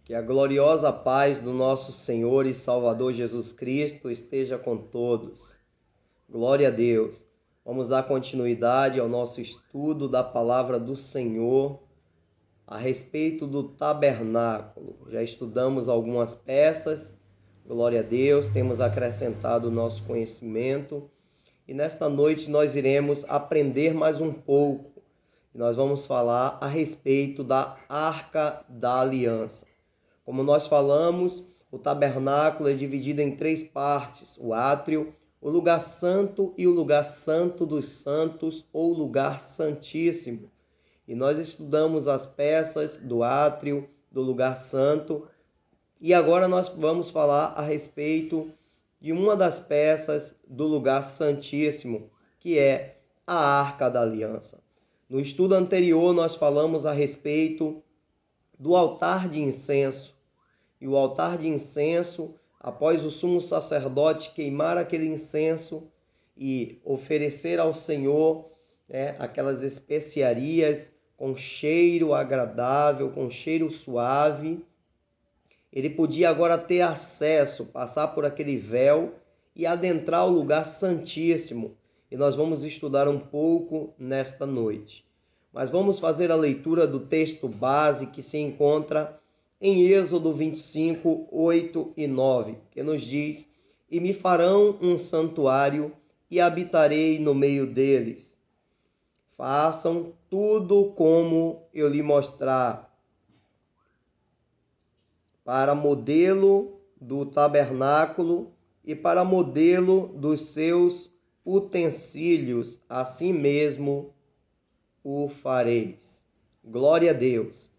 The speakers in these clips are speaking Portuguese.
Que a gloriosa paz do nosso Senhor e Salvador Jesus Cristo esteja com todos. Glória a Deus. Vamos dar continuidade ao nosso estudo da palavra do Senhor a respeito do tabernáculo. Já estudamos algumas peças, glória a Deus, temos acrescentado o nosso conhecimento e nesta noite nós iremos aprender mais um pouco. Nós vamos falar a respeito da Arca da Aliança. Como nós falamos, o tabernáculo é dividido em três partes: o átrio, o lugar santo e o lugar santo dos santos, ou lugar santíssimo. E nós estudamos as peças do átrio, do lugar santo, e agora nós vamos falar a respeito de uma das peças do lugar santíssimo, que é a Arca da Aliança. No estudo anterior nós falamos a respeito do altar de incenso. E o altar de incenso, após o sumo sacerdote queimar aquele incenso e oferecer ao Senhor aquelas especiarias com cheiro agradável, com cheiro suave, ele podia agora ter acesso, passar por aquele véu e adentrar o lugar santíssimo. E nós vamos estudar um pouco nesta noite. Mas vamos fazer a leitura do texto base que se encontra em Êxodo 25, 8 e 9, que nos diz: E me farão um santuário e habitarei no meio deles. Façam tudo como eu lhe mostrar. Para modelo do tabernáculo e para modelo dos seus utensílios, assim mesmo o fareis. Glória a Deus.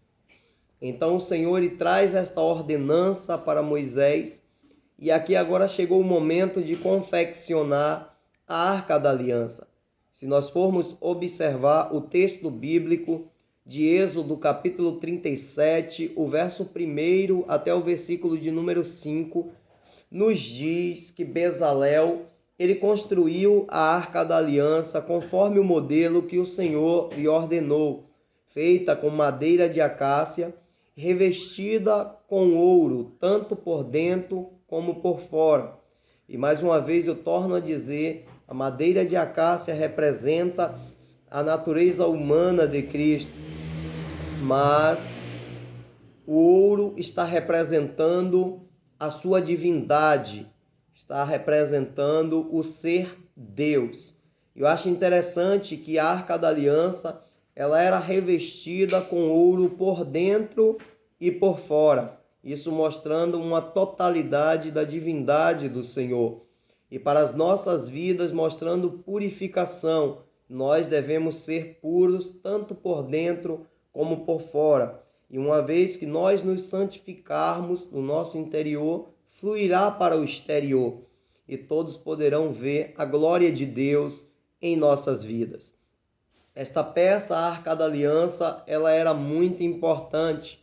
Então o Senhor ele traz esta ordenança para Moisés, e aqui agora chegou o momento de confeccionar a Arca da Aliança. Se nós formos observar o texto bíblico de Êxodo capítulo 37, o verso 1 até o versículo de número 5, nos diz que Bezalel ele construiu a Arca da Aliança conforme o modelo que o Senhor lhe ordenou, feita com madeira de acácia, revestida com ouro, tanto por dentro como por fora. E mais uma vez eu torno a dizer, a madeira de acácia representa a natureza humana de Cristo, mas o ouro está representando a sua divindade, está representando o ser Deus. Eu acho interessante que a Arca da Aliança ela era revestida com ouro por dentro e por fora, isso mostrando uma totalidade da divindade do Senhor. E para as nossas vidas, mostrando purificação, nós devemos ser puros tanto por dentro como por fora. E uma vez que nós nos santificarmos no nosso interior, fluirá para o exterior, e todos poderão ver a glória de Deus em nossas vidas. Esta peça, a Arca da Aliança, ela era muito importante.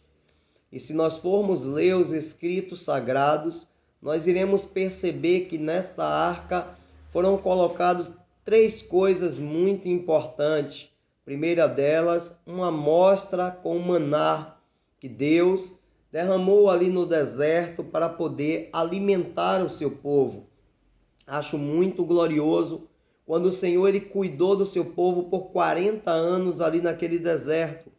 E se nós formos ler os escritos sagrados, nós iremos perceber que nesta arca foram colocadas três coisas muito importantes. A primeira delas, uma amostra com maná que Deus derramou ali no deserto para poder alimentar o seu povo. Acho muito glorioso quando o Senhor ele cuidou do seu povo por 40 anos ali naquele deserto.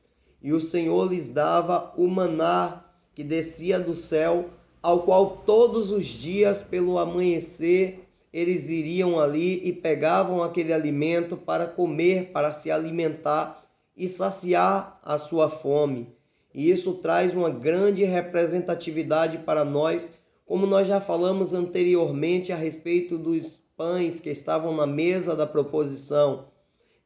E o Senhor lhes dava o maná que descia do céu, ao qual todos os dias pelo amanhecer eles iriam ali e pegavam aquele alimento para comer, para se alimentar e saciar a sua fome. E isso traz uma grande representatividade para nós, como nós já falamos anteriormente a respeito dos pães que estavam na mesa da proposição.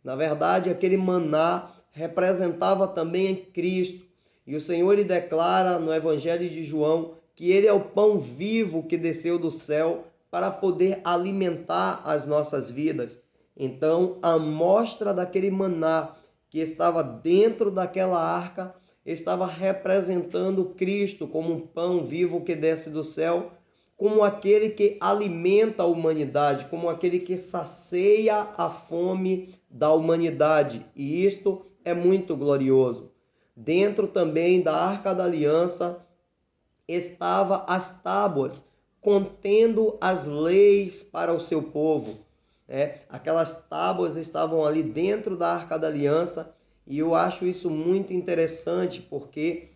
Na verdade, aquele maná representava também Cristo. E o Senhor ele declara no Evangelho de João que ele é o pão vivo que desceu do céu para poder alimentar as nossas vidas. Então, a amostra daquele maná que estava dentro daquela arca estava representando Cristo como um pão vivo que desce do céu, como aquele que alimenta a humanidade, como aquele que sacia a fome da humanidade. E isto é muito glorioso. Dentro também da Arca da Aliança estava as tábuas contendo as leis para o seu povo. Aquelas tábuas estavam ali dentro da Arca da Aliança, e eu acho isso muito interessante porque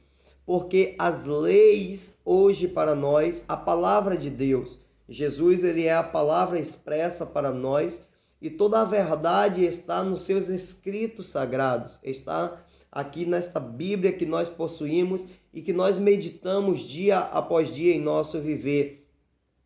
as leis hoje para nós, a palavra de Deus, Jesus, ele é a palavra expressa para nós, e toda a verdade está nos seus escritos sagrados, está aqui nesta Bíblia que nós possuímos e que nós meditamos dia após dia em nosso viver.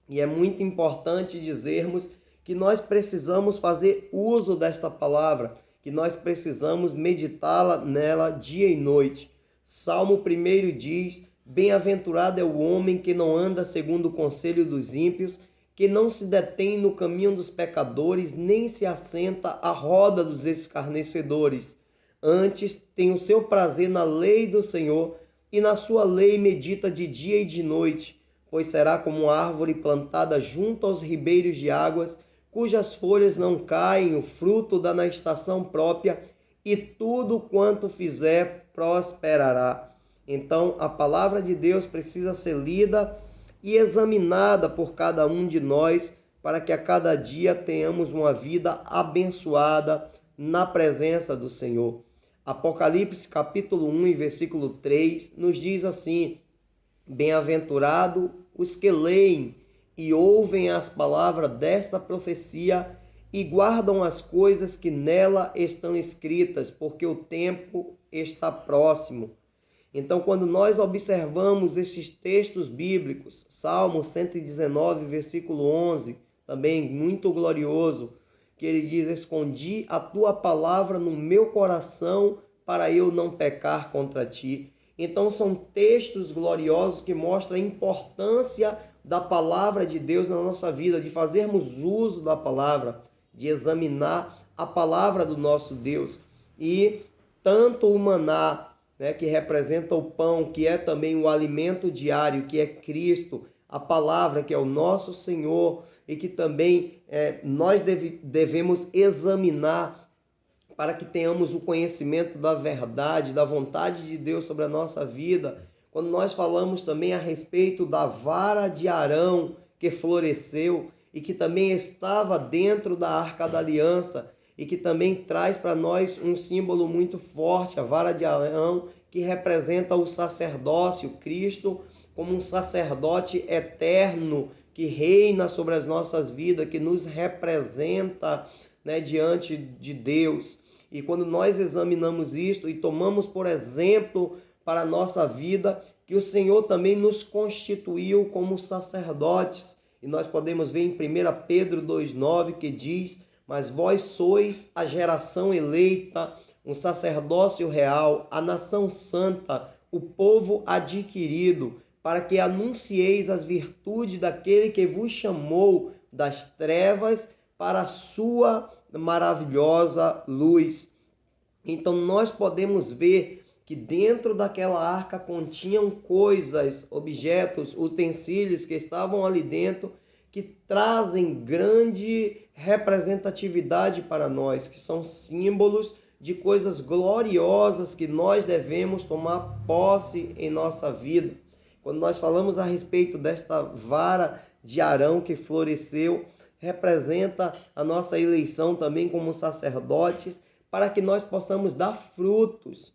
E é muito importante dizermos que nós precisamos fazer uso desta palavra, que nós precisamos meditá-la nela dia e noite. Salmo 1 diz: bem-aventurado é o homem que não anda segundo o conselho dos ímpios, que não se detém no caminho dos pecadores, nem se assenta à roda dos escarnecedores. Antes tem o seu prazer na lei do Senhor, e na sua lei medita de dia e de noite, pois será como árvore plantada junto aos ribeiros de águas, cujas folhas não caem, o fruto dá na estação própria, e tudo quanto fizer prosperará. Então, a palavra de Deus precisa ser lida e examinada por cada um de nós, para que a cada dia tenhamos uma vida abençoada na presença do Senhor. Apocalipse capítulo 1 e versículo 3 nos diz assim: bem-aventurado os que leem e ouvem as palavras desta profecia e guardam as coisas que nela estão escritas, porque o tempo está próximo. Então, quando nós observamos esses textos bíblicos, Salmo 119, versículo 11, também muito glorioso, que ele diz: escondi a tua palavra no meu coração para eu não pecar contra ti. Então, são textos gloriosos que mostram a importância da palavra de Deus na nossa vida, de fazermos uso da palavra, de examinar a palavra do nosso Deus. E tanto o maná, que representa o pão, que é também o alimento diário, que é Cristo, a palavra que é o nosso Senhor, e que também nós devemos examinar para que tenhamos o conhecimento da verdade, da vontade de Deus sobre a nossa vida. Quando nós falamos também a respeito da vara de Arão que floresceu e que também estava dentro da Arca da Aliança, e que também traz para nós um símbolo muito forte, a vara de Arão, que representa o sacerdócio, Cristo como um sacerdote eterno que reina sobre as nossas vidas, que nos representa, diante de Deus. E quando nós examinamos isto e tomamos por exemplo para a nossa vida, que o Senhor também nos constituiu como sacerdotes. E nós podemos ver em 1 Pedro 2,9 que diz: mas vós sois a geração eleita, um sacerdócio real, a nação santa, o povo adquirido, para que anuncieis as virtudes daquele que vos chamou das trevas para a sua maravilhosa luz. Então nós podemos ver que dentro daquela arca continham coisas, objetos, utensílios que estavam ali dentro, que trazem grande representatividade para nós, que são símbolos de coisas gloriosas que nós devemos tomar posse em nossa vida. Quando nós falamos a respeito desta vara de Arão que floresceu, representa a nossa eleição também como sacerdotes, para que nós possamos dar frutos,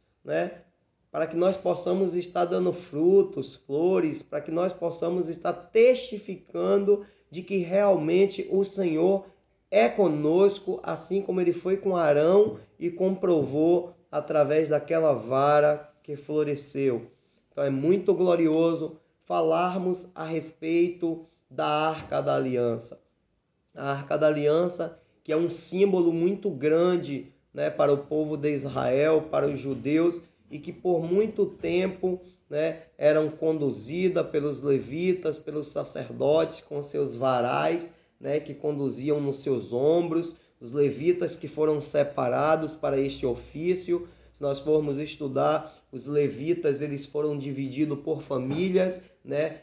para que nós possamos estar dando frutos, flores, para que nós possamos estar testificando de que realmente o Senhor é conosco, assim como ele foi com Arão e comprovou através daquela vara que floresceu. Então é muito glorioso falarmos a respeito da Arca da Aliança. A Arca da Aliança, que é um símbolo muito grande, para o povo de Israel, para os judeus, e que por muito tempo eram conduzidas pelos levitas, pelos sacerdotes com seus varais, que conduziam nos seus ombros, os levitas que foram separados para este ofício. Se nós formos estudar, os levitas eles foram divididos por famílias,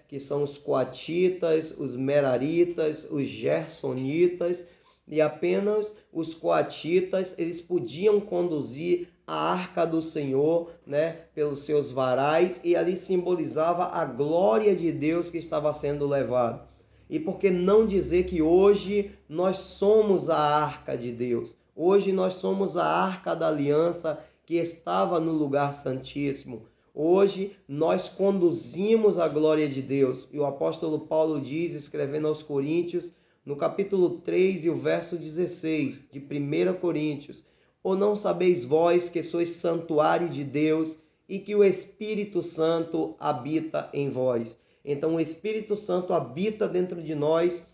que são os coatitas, os meraritas, os gersonitas, e apenas os coatitas eles podiam conduzir a arca do Senhor, né, pelos seus varais, e ali simbolizava a glória de Deus que estava sendo levada. E por que não dizer que hoje nós somos a arca de Deus? Hoje nós somos a arca da aliança que estava no lugar santíssimo. Hoje nós conduzimos a glória de Deus. E o apóstolo Paulo diz, escrevendo aos Coríntios, no capítulo 3 e o verso 16 de 1 Coríntios: ou não sabeis vós que sois santuário de Deus e que o Espírito Santo habita em vós? Então o Espírito Santo habita dentro de nós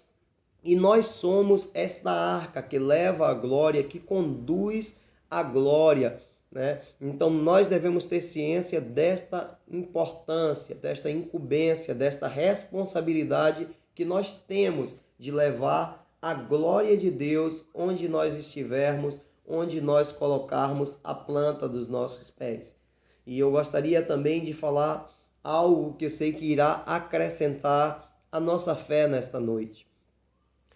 e nós somos esta arca que leva a glória, que conduz a glória, né? Então nós devemos ter ciência desta importância, desta incumbência, desta responsabilidade que nós temos de levar a glória de Deus onde nós estivermos, onde nós colocarmos a planta dos nossos pés. E eu gostaria também de falar algo que eu sei que irá acrescentar a nossa fé nesta noite.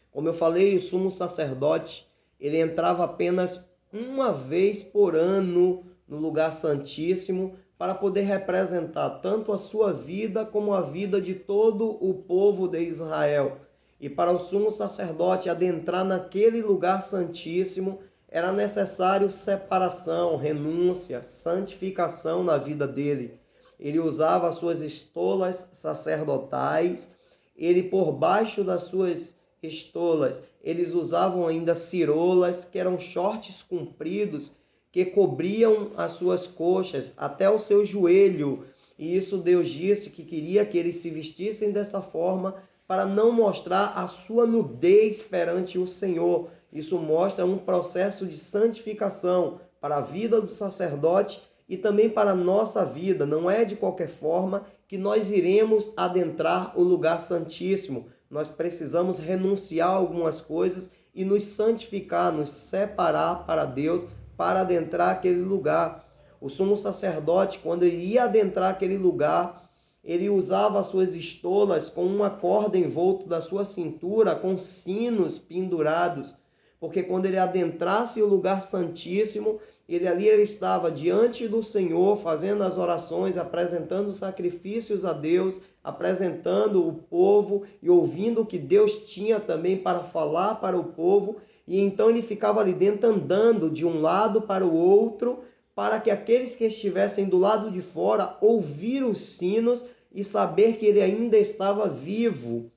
Como eu falei, o sumo sacerdote, ele entrava apenas uma vez por ano no lugar santíssimo para poder representar tanto a sua vida como a vida de todo o povo de Israel. E para o sumo sacerdote adentrar naquele lugar santíssimo, era necessário separação, renúncia, santificação na vida dele. Ele usava as suas estolas sacerdotais, ele por baixo das suas estolas, eles usavam ainda cirolas, que eram shorts compridos, que cobriam as suas coxas até o seu joelho. E isso Deus disse que queria que eles se vestissem dessa forma para não mostrar a sua nudez perante o Senhor. Isso mostra um processo de santificação para a vida do sacerdote e também para a nossa vida. Não é de qualquer forma que nós iremos adentrar o lugar santíssimo. Nós precisamos renunciar a algumas coisas e nos santificar, nos separar para Deus, para adentrar aquele lugar. O sumo sacerdote, quando ele ia adentrar aquele lugar, ele usava as suas estolas com uma corda em volta da sua cintura, com sinos pendurados, porque quando ele adentrasse o lugar santíssimo, ele estava diante do Senhor, fazendo as orações, apresentando sacrifícios a Deus, apresentando o povo e ouvindo o que Deus tinha também para falar para o povo. E então ele ficava ali dentro andando de um lado para o outro, para que aqueles que estivessem do lado de fora ouvir os sinos e saber que ele ainda estava vivo.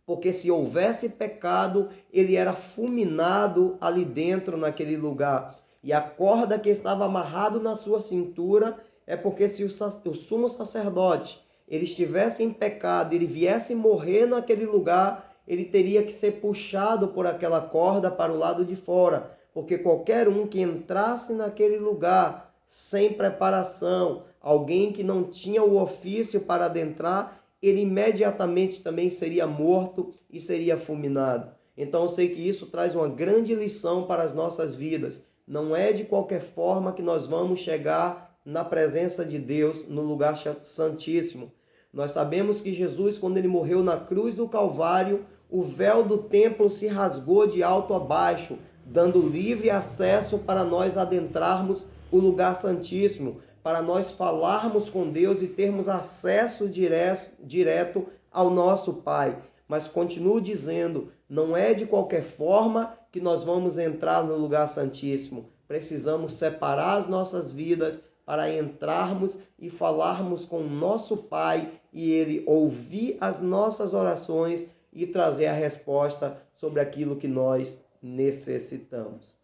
Porque se houvesse pecado, ele era fulminado ali dentro naquele lugar. E a corda que estava amarrado na sua cintura é porque se o sumo sacerdote ele estivesse em pecado, ele viesse morrer naquele lugar, ele teria que ser puxado por aquela corda para o lado de fora. Porque qualquer um que entrasse naquele lugar sem preparação, alguém que não tinha o ofício para adentrar, ele imediatamente também seria morto e seria fulminado. Então eu sei que isso traz uma grande lição para as nossas vidas. Não é de qualquer forma que nós vamos chegar na presença de Deus, no lugar santíssimo. Nós sabemos que Jesus, quando ele morreu na cruz do Calvário, o véu do templo se rasgou de alto a baixo, dando livre acesso para nós adentrarmos o lugar santíssimo, para nós falarmos com Deus e termos acesso direto ao nosso Pai. Mas continuo dizendo, não é de qualquer forma que nós vamos entrar no lugar santíssimo. Precisamos separar as nossas vidas para entrarmos e falarmos com o nosso Pai e Ele ouvir as nossas orações e trazer a resposta sobre aquilo que nós necessitamos.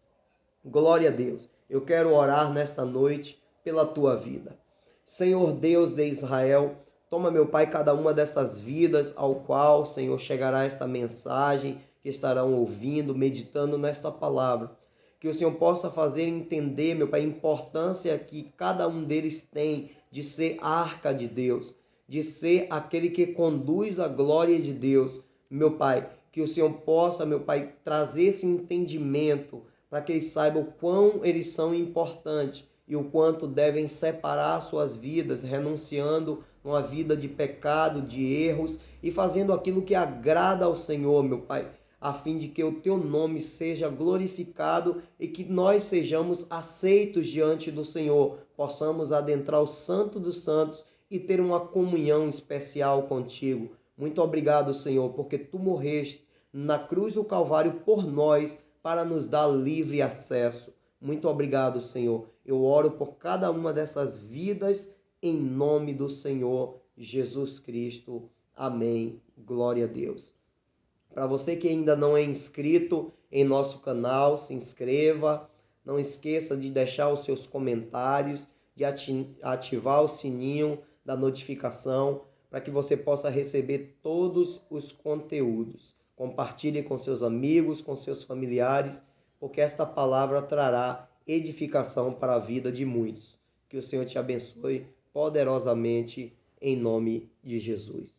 Glória a Deus. Eu quero orar nesta noite pela tua vida. Senhor Deus de Israel, toma, meu Pai, cada uma dessas vidas ao qual, Senhor, chegará esta mensagem, que estarão ouvindo, meditando nesta palavra. Que o Senhor possa fazer entender, meu Pai, a importância que cada um deles tem de ser arca de Deus, de ser aquele que conduz a glória de Deus. Meu Pai, que o Senhor possa, meu Pai, trazer esse entendimento para que eles saibam o quão eles são importantes e o quanto devem separar suas vidas, renunciando a uma vida de pecado, de erros e fazendo aquilo que agrada ao Senhor, meu Pai. a fim de que o teu nome seja glorificado e que nós sejamos aceitos diante do Senhor, possamos adentrar o Santo dos Santos e ter uma comunhão especial contigo. Muito obrigado, Senhor, porque tu morreste na cruz do Calvário por nós para nos dar livre acesso. Muito obrigado, Senhor. Eu oro por cada uma dessas vidas em nome do Senhor Jesus Cristo. Amém. Glória a Deus. Para você que ainda não é inscrito em nosso canal, se inscreva. Não esqueça de deixar os seus comentários, de ativar o sininho da notificação para que você possa receber todos os conteúdos. Compartilhe com seus amigos, com seus familiares, porque esta palavra trará edificação para a vida de muitos. Que o Senhor te abençoe poderosamente em nome de Jesus.